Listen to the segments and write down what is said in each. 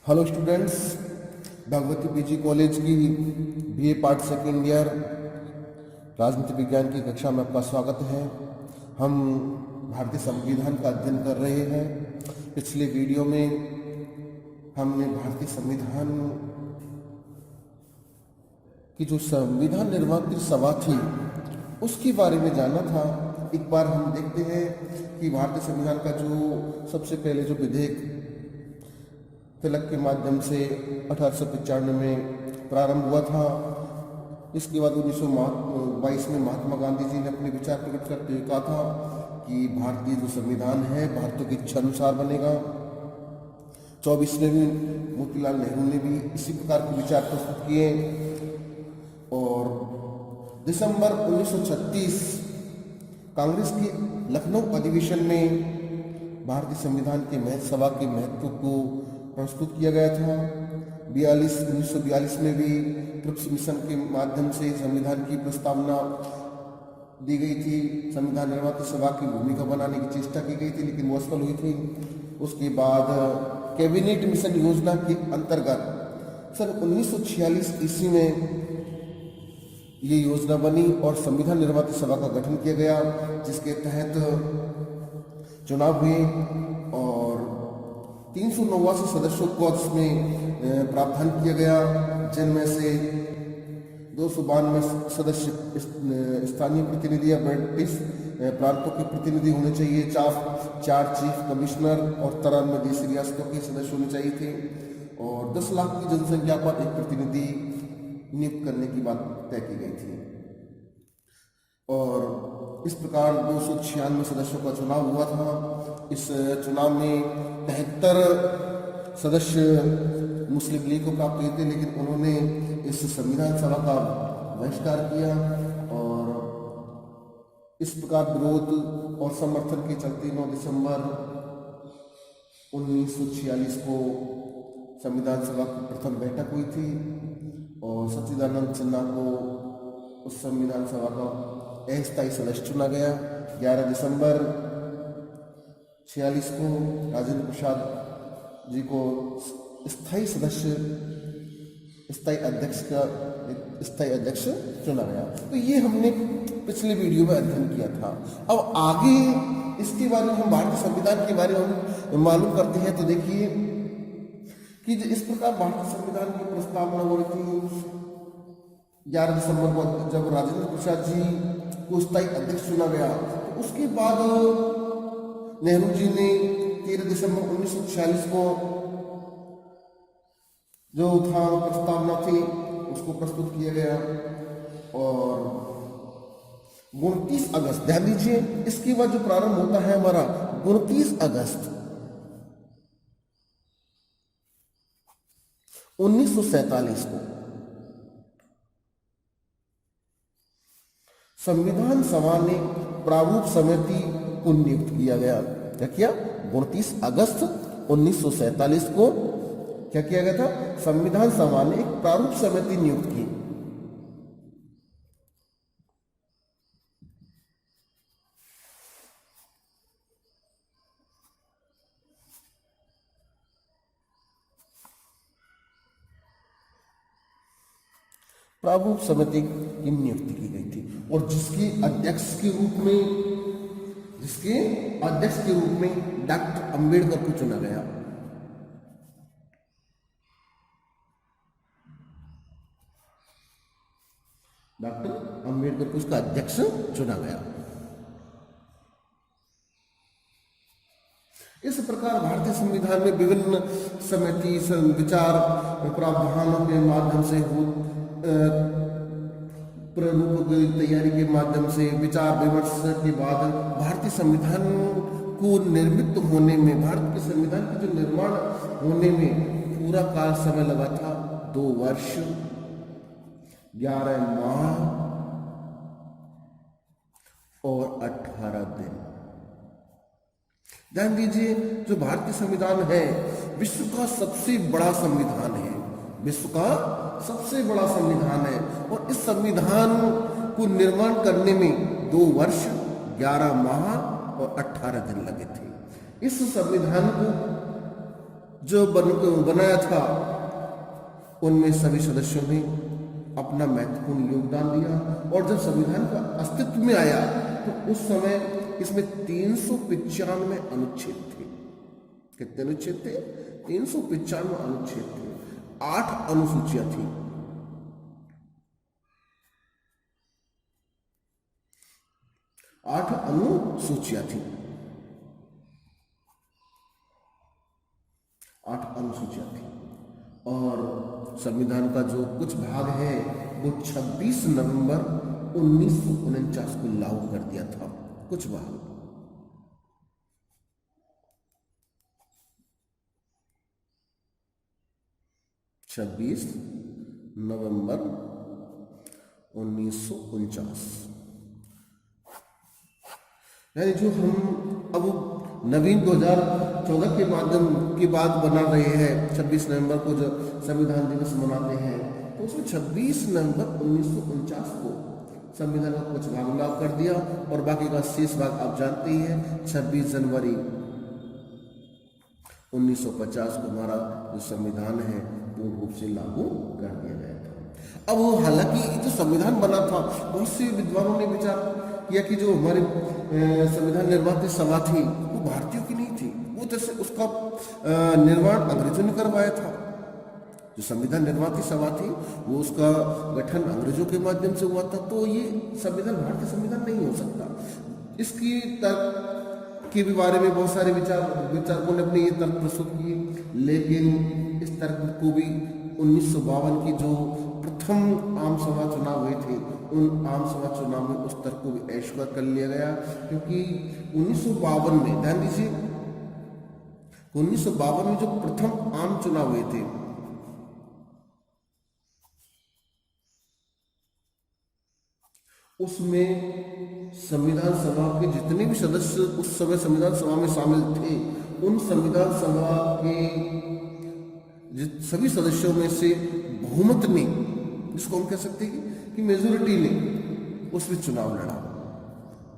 Hello students, Bhagwati PG college की BA part second year राजनीति विज्ञान की कक्षा में आपका स्वागत है। हम भारतीय संविधान का अध्ययन कर रहे हैं। पिछले वीडियो में हमने भारतीय संविधान की जो संविधान निर्माण की सभा थी उसके बारे में जाना था। एक बार हम देखते हैं कि भारतीय संविधान का जो सबसे पहले जो विधेयक तिलक के माध्यम से 1895 में प्रारंभ हुआ था। इसके बाद 1922 में महात्मा गांधी जी ने अपने विचार प्रकट करते हुए कहा था कि भारतीय जो संविधान है भारतीय की इच्छा अनुसार बनेगा। 24 में भी मोतीलाल नेहरू ने भी इसी प्रकार के विचार प्रस्तुत किए और दिसंबर 1936 कांग्रेस के लखनऊ अधिवेशन में भारतीय संविधान के सभा के महत्व को प्रस्तुत किया गया था। 1942 में भी ट्रिप्स मिशन के माध्यम से संविधान की प्रस्तावना दी गई थी। संविधान निर्माण सभा की भूमिका बनाने की चेष्टा की गई थी, लेकिन वो असफल हुई थी। उसके बाद कैबिनेट मिशन योजना के अंतर्गत सन 1946 ईस्वी में ये योजना बनी और संविधान निर्माण सभा का गठन किया गया, जिसके तहत चुनाव हुए और 389 सदस्यों को इसमें प्रावधान किया गया, जिनमें से 292 सदस्य स्थानीय प्रतिनिधि या ब्रिटिश प्रांतों के प्रतिनिधि होने चाहिए। 4 चीफ कमिश्नर और 93 देशी रियासतों के सदस्य होने चाहिए थे और 10 लाख की जनसंख्या पर एक प्रतिनिधि नियुक्त करने की बात तय की गई थी। और इस प्रकार 296 सदस्यों का चुनाव हुआ था। इस चुनाव में 73 सदस्य मुस्लिम लीग को प्राप्त हुए थे, लेकिन उन्होंने इस संविधान सभा का बहिष्कार किया और इस प्रकार विरोध और समर्थन के चलते 9 दिसंबर 1946 को संविधान सभा की प्रथम बैठक हुई थी और सच्चिदानंद सिन्हा को उस संविधान सभा का अस्थायी सदस्य चुना गया। 11 दिसंबर 1946 को राजेंद्र प्रसाद जी को स्थायी अध्यक्ष चुना गया। तो ये हमने पिछले वीडियो में अध्ययन किया था। अब आगे इसके बारे में हम भारतीय संविधान के बारे में मालूम करते हैं। तो देखिए कि इस प्रकार भारतीय संविधान की प्रस्तावना हो रही थी। 11 दिसंबर को जब राजेंद्र प्रसाद जी को स्थायी अध्यक्ष चुना गया, तो उसके बाद नेहरू जी ने 13 दिसंबर 1946 को जो था प्रस्तावना थी उसको प्रस्तुत किया गया और 29 अगस्त, ध्यान दीजिए, इसके बाद जो प्रारंभ होता है हमारा 29 अगस्त 1947 को संविधान सभा ने प्रारूप समिति को नियुक्त किया गया। क्या किया? 29 अगस्त 1947 को क्या किया गया था? संविधान सभा ने एक प्रारूप समिति नियुक्त की। प्रारूप समिति की नियुक्ति की गई थी और जिसके अध्यक्ष के रूप में डॉक्टर अंबेडकर को चुना गया। डॉक्टर अंबेडकर को उसका अध्यक्ष चुना गया। इस प्रकार भारतीय संविधान में विभिन्न समिति विचार प्रावधानों के माध्यम से प्रारूप की तैयारी के माध्यम से विचार विमर्श के बाद भारतीय संविधान को निर्मित होने में, भारत के संविधान का जो निर्माण होने में पूरा काल समय लगा था 2 वर्ष 11 माह और 18 दिन। ध्यान दीजिए, जो भारतीय संविधान है विश्व का सबसे बड़ा संविधान है, विश्व का सबसे बड़ा संविधान है और इस संविधान को निर्माण करने में 2 वर्ष 11 माह और 18 दिन लगे थे। इस संविधान को जो बनाया था उनमें सभी सदस्यों ने अपना महत्वपूर्ण योगदान दिया। और जब संविधान का अस्तित्व में आया तो उस समय इसमें 395 अनुच्छेद थे। कितने अनुच्छेद थे? 395 अनुच्छेद थे, 8 अनुसूचियां थी। 8 अनुसूचियां थी, 8 अनुसूचियां थी। और संविधान का जो कुछ भाग है वो 26 नवंबर 1949 को लागू कर दिया था। कुछ भाग 26 नवंबर 1949, यानी जो हम अब नवीन 2014 के माध्यम की बात बना रहे हैं, 26 नवंबर को जो संविधान दिवस मनाते हैं, तो उसमें 26 नवंबर 1949 को संविधान का कुछ भाग लागू कर दिया और बाकी का शेष भाग आप जानते ही हैं 26 जनवरी 1950 को हमारा जो संविधान है पूर्ण रूप से लागू कर दिया गया था। अब हालांकि जो संविधान बना था बहुत से विद्वानों ने विचार किया कि जो हमारे संविधान निर्माता सभा थी वो भारतीयों की नहीं थी, वो जैसे उसका निर्माण अंग्रेजों ने करवाया था। जो संविधान निर्माता सभा थी वो उसका गठन अंग्रेजों के माध्यम से हुआ था, तो ये संविधान भारतीय संविधान नहीं हो सकता। इसकी तर्क के भी बारे में बहुत सारे विचारकों ने अपने ये तर्क प्रस्तुत किए, लेकिन इस तर्क को भी 1952 की जो प्रथम आम सभा चुनाव हुए थे उन आम सभा चुनाव में उस तर्क को भी अस्वीकार कर लिया गया, क्योंकि 1952 में, ध्यान दीजिए, 1952 में जो प्रथम आम चुनाव हुए थे उसमें संविधान सभा के जितने भी सदस्य उस समय संविधान सभा में शामिल थे, उन संविधान सभा के सभी सदस्यों में से बहुमत ने, जिसको हम कह सकते हैं कि मेजोरिटी ने उसमें चुनाव लड़ा,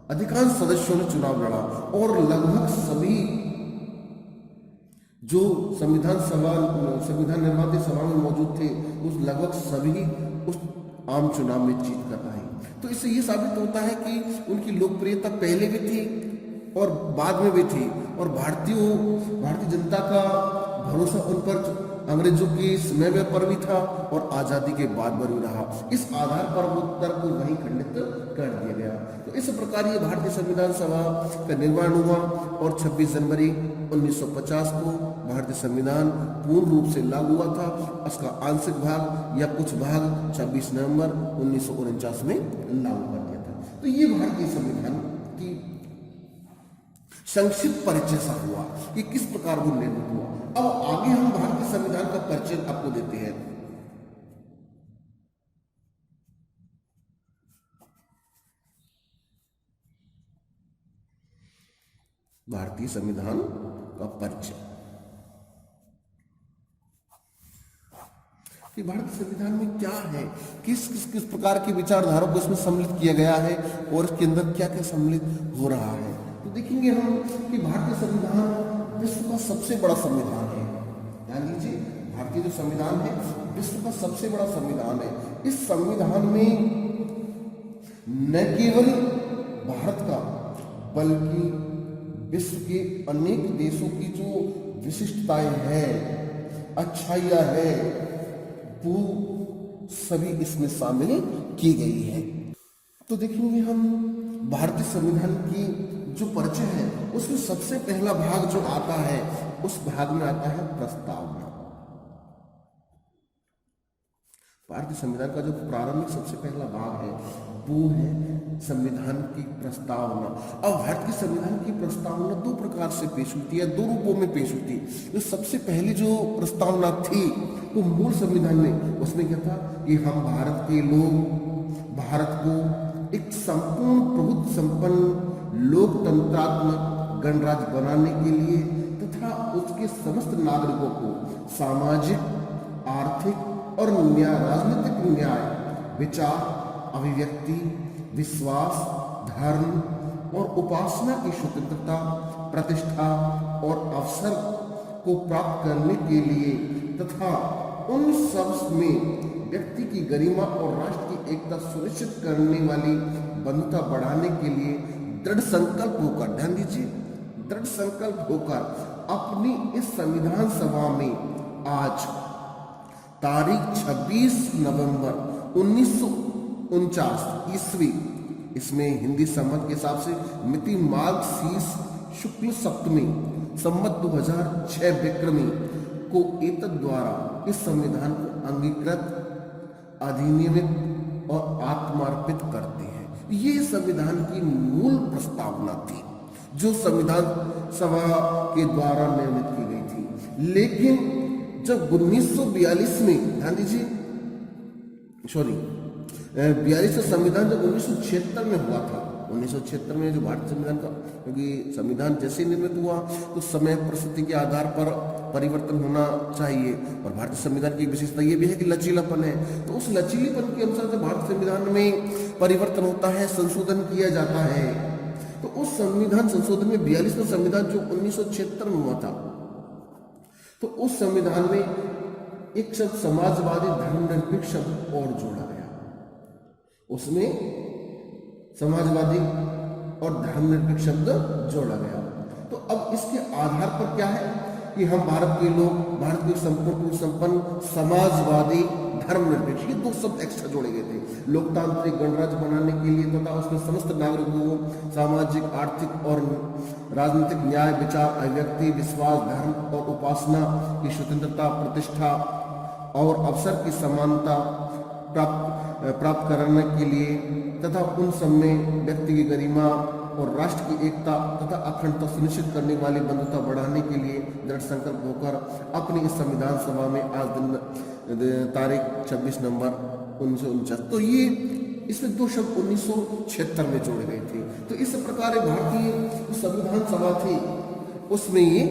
अधिकांश सदस्यों ने चुनाव लड़ा और लगभग सभी जो संविधान निर्माता सभा में मौजूद थे उस लगभग सभी उस आम चुनाव में जीत कर आए। तो इससे ये साबित होता है कि उनकी लोकप्रियता पहले भी थी और बाद में भी थी, और भारतीय जनता का भरोसा उन पर अंग्रेजों के समय पर भी था और आज़ादी के बाद भी रहा। इस आधार पर वो तर्क को वहीं खंडित कर दिया गया। तो इस प्रकार ये भारतीय संविधान सभा का निर्माण हुआ और 26 जनवरी 1950 को भारतीय संविधान पूर्ण रूप से लागू हुआ था। उसका आंशिक भाग या कुछ भाग 26 नवंबर 1949 में लागू कर दिया था। तो ये भारतीय संविधान की संक्षिप्त परिचय सा हुआ कि किस प्रकार वो निर्मित हुआ। अब आगे हम भारतीय संविधान का परिचय आपको देते हैं। भारतीय संविधान का परिचय कि भारतीय संविधान में क्या है, किस प्रकार की विचारधारा को इसमें सम्मिलित किया गया है और इसके अंदर क्या क्या सम्मिलित हो रहा है। तो देखेंगे हम कि भारतीय संविधान विश्व का सबसे बड़ा संविधान है। ध्यान दीजिए, भारतीय जो संविधान है विश्व का सबसे बड़ा संविधान है। इस संविधान में न केवल भारत का बल्कि विश्व के अनेक देशों की जो विशिष्टताएं हैं, अच्छाइयां हैं, वो सभी इसमें शामिल की गई है। तो देखेंगे हम भारतीय संविधान की जो परिचय है उसमें सबसे पहला भाग जो आता है उस भाग में आता है प्रस्तावना। भारतीय संविधान का जो प्रारंभिक सबसे पहला भाग है वो है संविधान की प्रस्तावना। अब भारतीय संविधान की प्रस्तावना दो प्रकार से पेश होती है, दो रूपों में पेश होती है। जो सबसे पहली जो प्रस्तावना थी वो मूल संविधान में, उसमें क्या था कि हम भारत के लोग भारत को एक संपूर्ण प्रभुत्व संपन्न लोकतंत्रात्मक गणराज्य बनाने के लिए तथा उसके समस्त नागरिकों को सामाजिक, आर्थिक और राजनीतिक न्याय, विचार, अभिव्यक्ति, विश्वास, धर्म और उपासना की स्वतंत्रता, प्रतिष्ठा और को प्राप्त करने के लिए तथा उन सब में व्यक्ति की गरिमा और राष्ट्र की एकता सुनिश्चित करने वाली बंधुता बढ़ाने के लिए दृढ़ संकल्प होकर, ध्यान दीजिए, दृढ़ संकल्प होकर अपनी इस संविधान सभा में आज तारीख 26 नवंबर 1949 ईस्वी, इसमें हिंदी संवत के हिसाब से मिति माघ शीर्ष शुक्ल सप्तमी संवत 2006 विक्रमी को एतद द्वारा इस संविधान को अंगीकृत, अधिनियमित और आत्मार्पित करते हैं। ये संविधान की मूल प्रस्तावना थी जो संविधान सभा के द्वारा निर्मित की गई थी। लेकिन जब 1942 में, ध्यान दीजिए, 42 का संविधान जब 1976 में हुआ था, 1976 में जो भारतीय संविधान का, क्योंकि संविधान जैसे निर्मित हुआ तो समय परिस्थिति के आधार पर परिवर्तन होना चाहिए, और भारतीय संविधान की विशेषता ये भी है कि लचीलापन है। तो उस लचीलेपन के अनुसार जब भारतीय संविधान में परिवर्तन होता है, संशोधन किया जाता है, तो उस संविधान संशोधन में 42वां संविधान जो 1976 में हुआ था, तो उस संविधान में एक शब्द समाजवादी धर्मनिरपेक्ष शब्द और जोड़ा गया। उसमें समाजवादी और धर्मनिरपेक्ष शब्द जोड़ा गया। तो अब इसके आधार पर क्या है कि हम भारत के लोग, भारत के संपूर्ण संपन्न समाजवादी धर्मनिरपेक्ष, ये 2 शब्द एक्स्ट्रा जोड़े गए थे। लोकतांत्रिक गणराज्य बनाने के लिए तथा उसमें समस्त नागरिकों को सामाजिक, आर्थिक और राजनीतिक न्याय, विचार, अभिव्यक्ति, विश्वास, धर्म और उपासना की स्वतंत्रता, प्रतिष्ठा और अवसर की समानता प्राप्त करने के लिए तथा उन सब में व्यक्ति की गरिमा और राष्ट्र की एकता तथा अखंडता सुनिश्चित करने वाली बंधुता बढ़ाने के लिए दृढ़ संकल्प होकर अपनी इस संविधान सभा में आज दिन तारीख 26 नवंबर 1949, तो ये इसमें 2 शब्द 1976 में जोड़े गए थे। तो इस प्रकार भारतीय संविधान सभा थी उसमें ये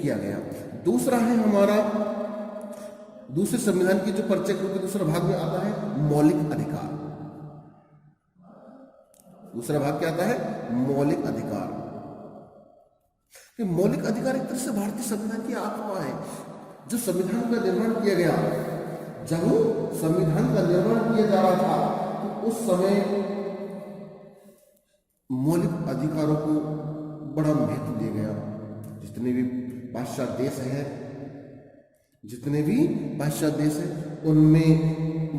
किया गया। दूसरा है हमारा, दूसरे संविधान की जो परिचय के दूसरा भाग में आता है मौलिक अधिकार। दूसरा भाग क्या आता है? मौलिक अधिकार। कि मौलिक अधिकार एक तरह से भारतीय संविधान की आत्मा है। जो संविधान का निर्माण किया गया, जब संविधान का निर्माण किया जा रहा था तो उस समय मौलिक अधिकारों को बड़ा महत्व दिया गया। जितने भी पाश्चात्य देश हैं, जितने भी पाश्चात्य देश हैं, उनमें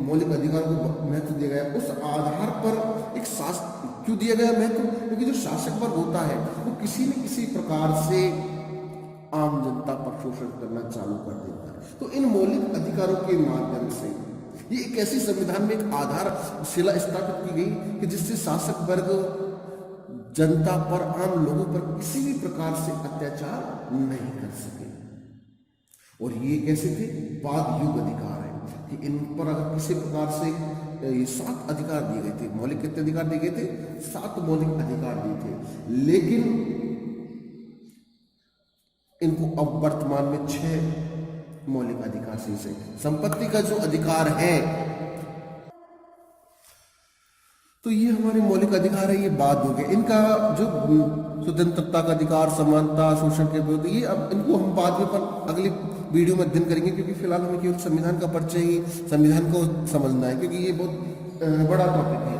मौलिक अधिकारों को महत्व दिया गया। उस आधार पर एक शासक क्यों दिया गया महत्व? क्योंकि जो शासक वर्ग होता है वो किसी न किसी प्रकार से आम जनता पर शोषण करना चालू कर देता है। तो इन मौलिक अधिकारों के माध्यम से ये एक ऐसी संविधान में एक आधारशिला स्थापित की गई कि जिससे शासक वर्ग जनता पर, आम लोगों पर किसी भी प्रकार से अत्याचार नहीं कर सके। और ये कैसे थे? बाद युग अधिकार है कि इन पर अगर किसी प्रकार से ये 7 अधिकार दिए गए थे। मौलिक कितने अधिकार दिए गए थे? 7 मौलिक अधिकार दिए थे। लेकिन इनको अब वर्तमान में 6 मौलिक अधिकार से संपत्ति का जो अधिकार है, तो ये हमारे मौलिक अधिकार है, ये बाद हो गए। इनका जो स्वतंत्रता का अधिकार, समानता, शोषण के विरुद्ध, ये अब इनको हम बाद में पर अगली वीडियो में अध्ययन करेंगे, क्योंकि फिलहाल हमें केवल संविधान का परिचय ही, संविधान को समझना है, क्योंकि ये बहुत बड़ा टॉपिक है।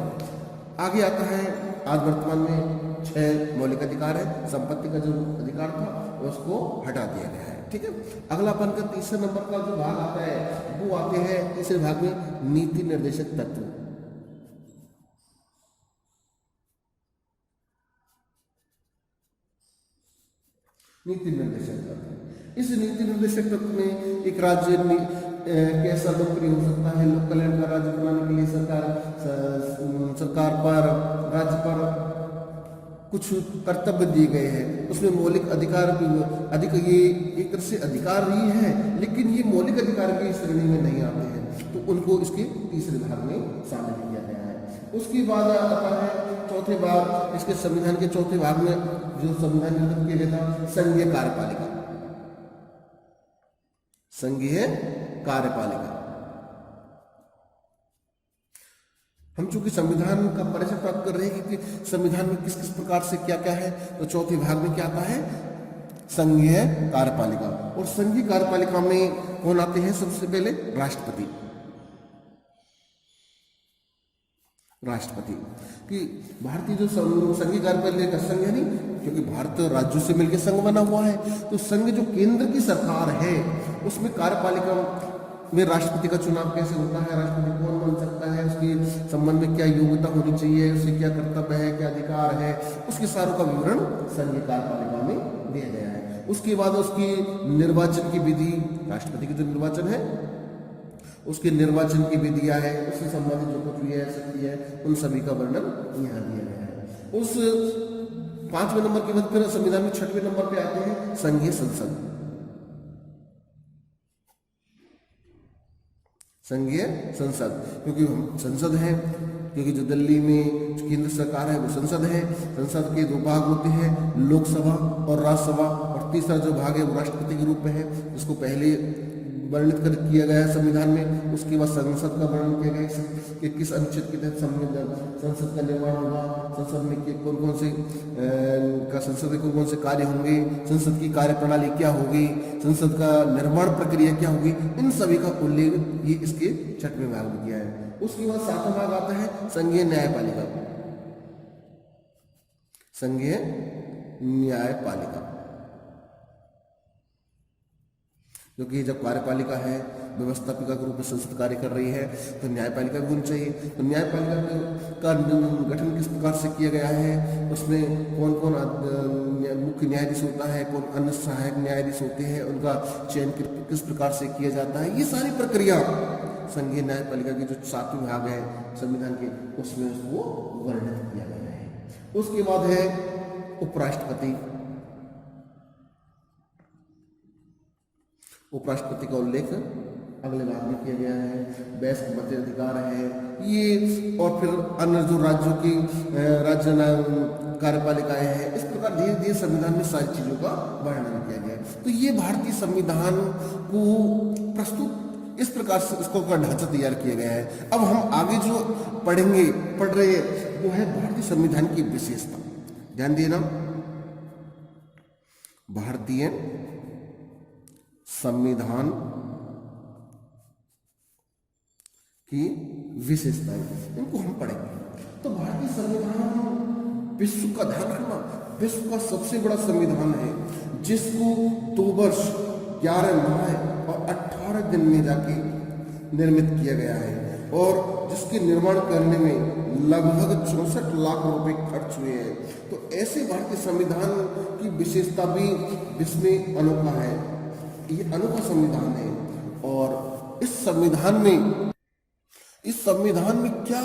आगे आता है, आज वर्तमान में 6 मौलिक अधिकार है। संपत्ति का जो अधिकार था उसको हटा दिया गया है। ठीक है, अगला अपन का तीसरे नंबर का जो भाग आता है वो आते हैं तीसरे भाग में नीति निर्देशक तत्व। नीति निर्देशक तत्व, इस नीति निर्देशक तत्व में एक राज्य कैसा लोकप्रिय हो सकता है, लोक कल्याण का राज्य बनाने के लिए सरकार पर, राज्य पर कुछ कर्तव्य दिए गए हैं। उसमें मौलिक अधिकार ये एक तरह से अधिकार ही है, लेकिन ये मौलिक अधिकार की श्रेणी में नहीं आते हैं, तो उनको इसके तीसरे भाग में शामिल किया गया है। उसके बाद आता है चौथे भाग, इसके संविधान के चौथे भाग में जो संविधान निर्मित किया गया था, संघीय कार्यपालिका। संघीय कार्यपालिका, हम चूंकि संविधान का परिचय प्राप्त कर रहे हैं कि संविधान में किस किस प्रकार से क्या क्या है, तो चौथे भाग में क्या आता है? संघीय कार्यपालिका। और संघीय कार्यपालिका में कौन आते हैं सबसे पहले? राष्ट्रपति। राष्ट्रपति कि भारतीय जो संघीय कार्यपालिका संघ है नहीं, क्योंकि भारत राज्यों से मिलकर संघ बना हुआ है, तो संघ जो केंद्र की सरकार है उसमें कार्यपालिका में राष्ट्रपति का चुनाव कैसे होता है, राष्ट्रपति कौन बन सकता है, उसके संबंध में क्या योग्यता होनी चाहिए, उसे क्या कर्तव्य है, क्या अधिकार है, उसके सारों का विवरण संघीय कार्यपालिका में दिया गया है। उसके बाद उसकी निर्वाचन की विधि, राष्ट्रपति की जो निर्वाचन है उसके निर्वाचन की विधियां है, उससे संबंधित जो कुछ भी है शक्ति है, उन सभी का वर्णन यहाँ दिया गया है। उस 5वें नंबर के बाद फिर संविधान में 6वें नंबर पे आते हैं संघीय संसद। संघीय संसद क्योंकि हम संसद है, क्योंकि जो दिल्ली में जो केंद्र सरकार है वो संसद है। संसद के 2 भाग होते हैं, लोकसभा और राज्यसभा, और तीसरा जो भाग है वो राष्ट्रपति के रूप में है, जिसको पहले वर्णित कर किया गया है संविधान में। उसके बाद संसद का वर्णन किया गया है कि किस अनुच्छेद के तहत संसद का निर्माण होगा, संसद में कौन कौन से संसद में कौन कौन से कार्य होंगे, संसद की कार्यप्रणाली क्या होगी, संसद का निर्माण प्रक्रिया क्या होगी, इन सभी का उल्लेख ये इसके 6वें भाग में किया है। उसके बाद 7वां भाग आता है संघीय न्यायपालिका। संघीय न्यायपालिका क्योंकि जब कार्यपालिका है व्यवस्थापिका के रूप में संसद कार्य कर रही है तो न्यायपालिका भी होनी चाहिए। तो न्यायपालिका का गठन किस प्रकार से किया गया है, उसमें कौन कौन मुख्य न्यायाधीश होता है, कौन अन्य सहायक न्यायाधीश होते हैं, उनका चयन किस प्रकार से किया जाता है, ये सारी प्रक्रिया संघीय न्यायपालिका के जो 7वें भाग है संविधान के उसमें उसको वर्णित किया गया है। उसके बाद है उपराष्ट्रपति। उपराष्ट्रपति का उल्लेख अगले भाग में किया गया है। वयस्क मताधिकार है ये, और फिर अन्य जो राज्यों की राज्य कार्यपालिकाएं हैं, इस प्रकार धीरे धीरे संविधान में सारी चीजों का वर्णन किया गया है। तो ये भारतीय संविधान को प्रस्तुत इस प्रकार से इसको का ढांचा तैयार किया गया है। अब हम आगे जो पढ़ रहे हैं वो है भारतीय संविधान की विशेषता। ध्यान देना, भारतीय संविधान की विशेषताएं, इनको हम पढ़ेंगे। तो भारतीय संविधान विश्व का, ध्यान रखना, विश्व का सबसे बड़ा संविधान है जिसको 2 वर्ष 11 माह और 18 दिन में जाके निर्मित किया गया है, और जिसके निर्माण करने में लगभग 64 लाख रुपए खर्च हुए हैं। तो ऐसे भारतीय संविधान की विशेषता भी विश्व में अनोखा है। ये अनोखा संविधान है, और इस संविधान में क्या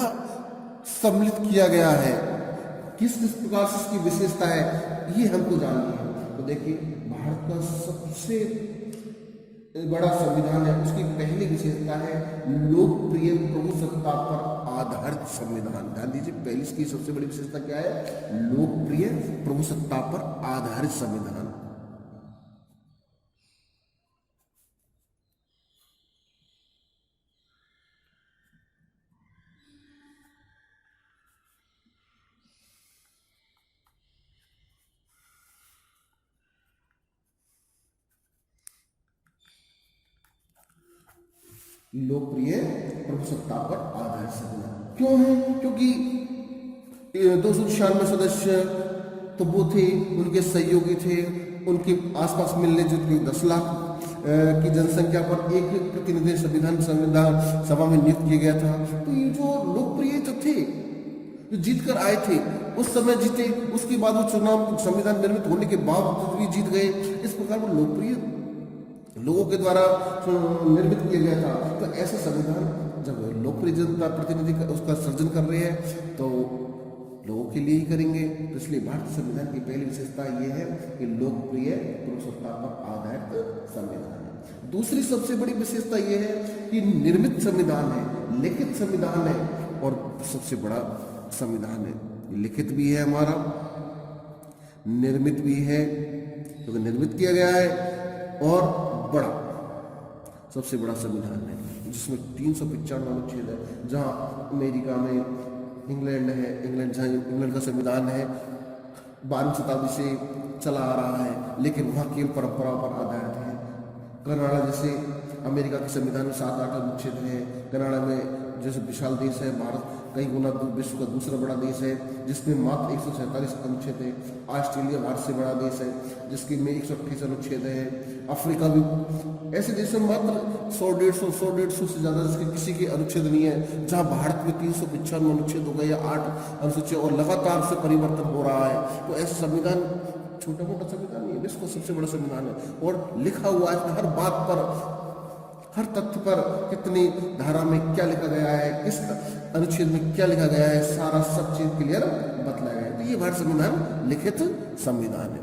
सम्मिलित किया गया है, किस किस प्रकार से इसकी विशेषता है, ये हमको जानना है। तो देखिए, भारत का सबसे बड़ा संविधान है, उसकी पहली विशेषता है लोकप्रिय प्रभुसत्ता पर आधारित संविधान। ध्यान दीजिए, पहली इसकी सबसे बड़ी विशेषता क्या है? लोकप्रिय प्रभुसत्ता पर आधारित संविधान। लोकप्रिय प्रभुसत्ता पर आधारित संविधान क्यों है? क्योंकि 296 सदस्य तो वो थे, उनके सहयोगी थे, उनके आसपास मिलने जो 10 लाख की जनसंख्या पर एक प्रतिनिधि संविधान सभा में नियुक्त किया गया था। तो ये जो लोकप्रिय जो थे, जो जीत कर आए थे, उस समय जीते, उसके बाद वो चुनाव संविधान निर्मित होने के बाद भी जीत गए। इस प्रकार वो लोकप्रिय लोगों के द्वारा निर्मित किया गया था। तो ऐसा संविधान जब लोकप्रिय जनता प्रतिनिधि उसका सर्जन कर रहे हैं तो लोगों के लिए ही करेंगे। तो इसलिए भारतीय संविधान की पहली विशेषता ये है कि लोकप्रिय प्रभुसत्ता पर आधारित संविधान है। दूसरी सबसे बड़ी विशेषता ये है कि निर्मित संविधान है, लिखित संविधान है, और सबसे बड़ा संविधान है। लिखित भी है हमारा, निर्मित भी है, क्योंकि निर्मित किया गया है, और बड़ा सबसे बड़ा संविधान है जिसमें 395 अनुच्छेद है। जहाँ अमेरिका में इंग्लैंड है, इंग्लैंड का संविधान है 12वीं शताब्दी से चला आ रहा है, लेकिन वह केवल परंपराओं पर आधारित है। कनाडा जैसे अमेरिका के संविधान में 7-8 अनुच्छेद है। कनाडा में जैसे विशाल देश है, भारत कई गुना विश्व का दूसरा बड़ा देश है जिसमें मात्र 147 अनुच्छेद है। ऑस्ट्रेलिया भारत से बड़ा देश है जिसके में 128 अनुच्छेद है। अफ्रीका भी ऐसे देशों में मात्र 100-150 से ज़्यादा जिसके किसी के अनुच्छेद नहीं है। जहाँ भारत में 395 अनुच्छेद हो गए या 8 अनुच्छेद और लगातार से परिवर्तन हो रहा है। तो ऐसा संविधान छोटा मोटा संविधान नहीं है, विश्व का सबसे बड़ा संविधान है और लिखा हुआ है हर बात पर, हर तथ्य पर, कितनी धारा में क्या लिखा गया है, किस अनुच्छेद में क्या लिखा गया है, सारा सब चीज क्लियर बतलाया गया है। तो ये भारत संविधान लिखित संविधान है।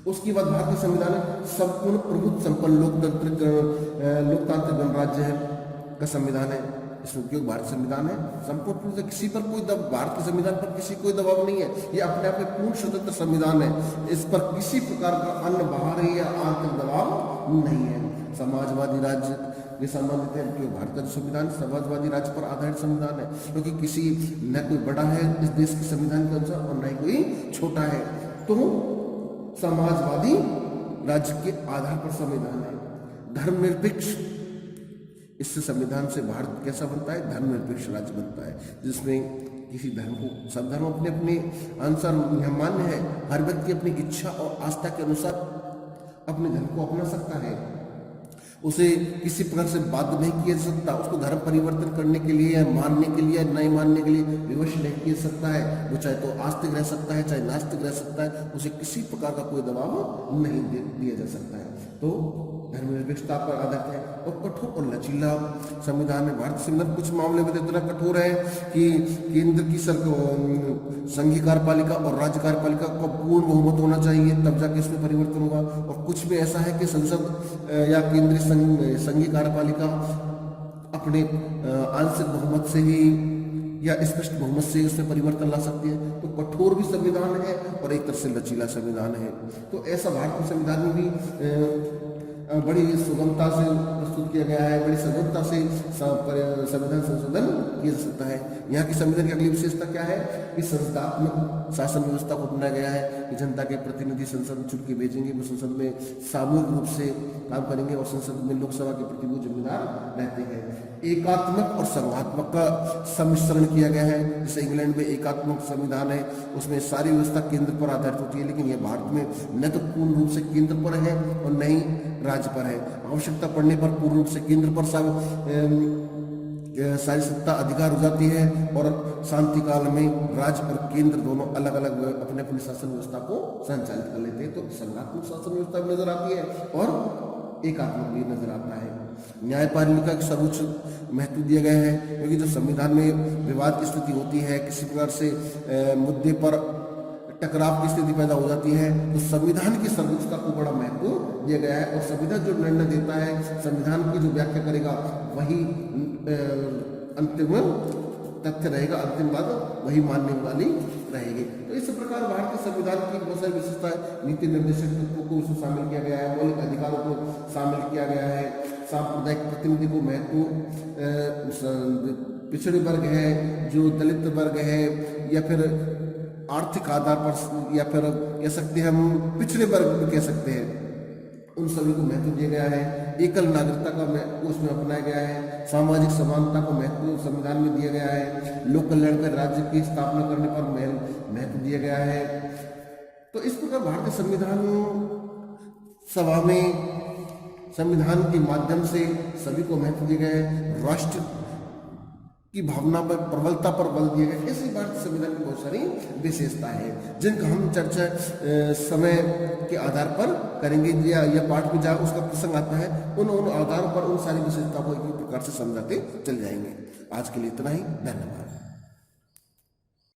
उसके बाद भारतीय संविधान संपूर्ण प्रभुत्व संपन्न लोकतांत्रिक गणराज्य है का संविधान है। इसमें उपयोग भारत संविधान है। संपूर्ण रूप से किसी पर कोई भारत के संविधान पर किसी कोई दबाव नहीं है। ये अपने आप में पूर्ण स्वतंत्र संविधान है। इस पर किसी प्रकार का अन्य बाहरी या आंतरिक दबाव नहीं है। समाजवादी राज्य ये संबंधित है क्योंकि भारत का संविधान समाजवादी राज्य पर आधारित संविधान है, क्योंकि किसी न कोई बड़ा है इस देश के संविधान के अनुसार और न ही कोई छोटा है। तो समाजवादी राज्य के आधार पर संविधान है। धर्मनिरपेक्ष, इससे संविधान से भारत कैसा बनता है? धर्मनिरपेक्ष राज्य बनता है जिसमें किसी धर्म को, सब धर्म अपने अपने अनुसार मान्य है। हर व्यक्ति अपनी इच्छा और आस्था के अनुसार अपने धर्म को अपना सकता है। उसे किसी प्रकार से बाध्य नहीं किया जा सकता। उसको धर्म परिवर्तन करने के लिए या मानने के लिए या नहीं मानने के लिए विवश नहीं किया जा सकता है। वो चाहे तो आस्तिक रह सकता है, चाहे नास्तिक रह सकता है। उसे किसी प्रकार का कोई दबाव नहीं दिया जा सकता है। तो धर्मनिरपेक्षता पर आधारित है और कठोर और लचीला संविधान है। भारतीय संविधान कुछ मामले में इतना कठोर है कि केंद्र की संघीय कार्यपालिका और राज्य कार्यपालिका का पूर्ण बहुमत होना चाहिए, तब जाके इसमें परिवर्तन होगा। और कुछ में ऐसा है कि संसद या केंद्रीय संघीय कार्यपालिका अपने आंशिक बहुमत से ही या स्पष्ट बहुमत से उसमें परिवर्तन ला सकती है। तो कठोर भी संविधान है और एक तरह से लचीला संविधान है। तो ऐसा भारतीय संविधान में भी बड़ी सुगमता से प्रस्तुत किया गया है, बड़ी सजगता से संविधान संशोधन किया जा सकता है। यहाँ की संविधान की अगली विशेषता क्या है कि संसदात्मक शासन व्यवस्था को अपनाया गया है कि जनता के प्रतिनिधि संसद में चुन के भेजेंगे, वो संसद में सामूहिक रूप से काम करेंगे और संसद में लोकसभा के प्रति वो जिम्मेदार रहते हैं। एकात्मक और संघात्मक का सम्मिश्रण किया गया है। जैसे इंग्लैंड में एकात्मक संविधान है, उसमें सारी व्यवस्था केंद्र पर आधारित होती है, लेकिन यह भारत में न तो पूर्ण रूप से केंद्र पर है और न ही राज्य पर है। आवश्यकता पड़ने पर पूर्ण रूप से केंद्र पर सारी सत्ता अधिकार हो जाती है और शांति काल में राज्य और केंद्र दोनों अलग अलग अपने अपने शासन व्यवस्था को संचालित कर लेते हैं। तो संघात्मक शासन व्यवस्था भी नजर आती है और एकात्मक भी नजर आता है। न्यायपालिका का सर्वोच्च महत्व दिया गया है, क्योंकि जब संविधान में विवाद की स्थिति होती है, किसी प्रकार से मुद्दे पर टकराव की स्थिति पैदा हो जाती है, तो संविधान की सर्वोच्चता को बड़ा महत्व दिया गया है। और संविधान जो निर्णय देता है, संविधान की जो व्याख्या करेगा वही अंतिम तथ्य रहेगा, अंतिम बात वही मानने वाली रहेगी। तो इस प्रकार भारतीय संविधान की बहुत सारी विशेषताएं, नीति निर्देशक तत्वों को इसमें शामिल किया गया है, मौलिक अधिकारों को शामिल किया गया है, सांप्रदायिक प्रतिनिधि को महत्व, पिछड़े वर्ग है, जो दलित वर्ग है या फिर आर्थिक आधार पर या फिर कह सकते हैं हम पिछड़े वर्ग भी कह सकते हैं, उन सभी को महत्व दिया गया है। एकल नागरिकता का महत्व उसमें अपनाया गया है। सामाजिक समानता को महत्व संविधान में दिया गया है। लोक कल्याण के राज्य की स्थापना करने पर महत्व दिया गया है। तो इस प्रकार भारतीय संविधान सभा में संविधान के माध्यम से सभी को महत्व दिया गया है। राष्ट्र की भावना पर, प्रबलता पर बल दिया गया। ऐसे भारतीय संविधान की बहुत सारी विशेषता है जिनका हम चर्चा समय के आधार पर करेंगे या पाठ में जहाँ उसका प्रसंग आता है उन आधारों पर उन सारी विशेषताओं को एक प्रकार से समझाते चल जाएंगे। आज के लिए इतना ही, धन्यवाद।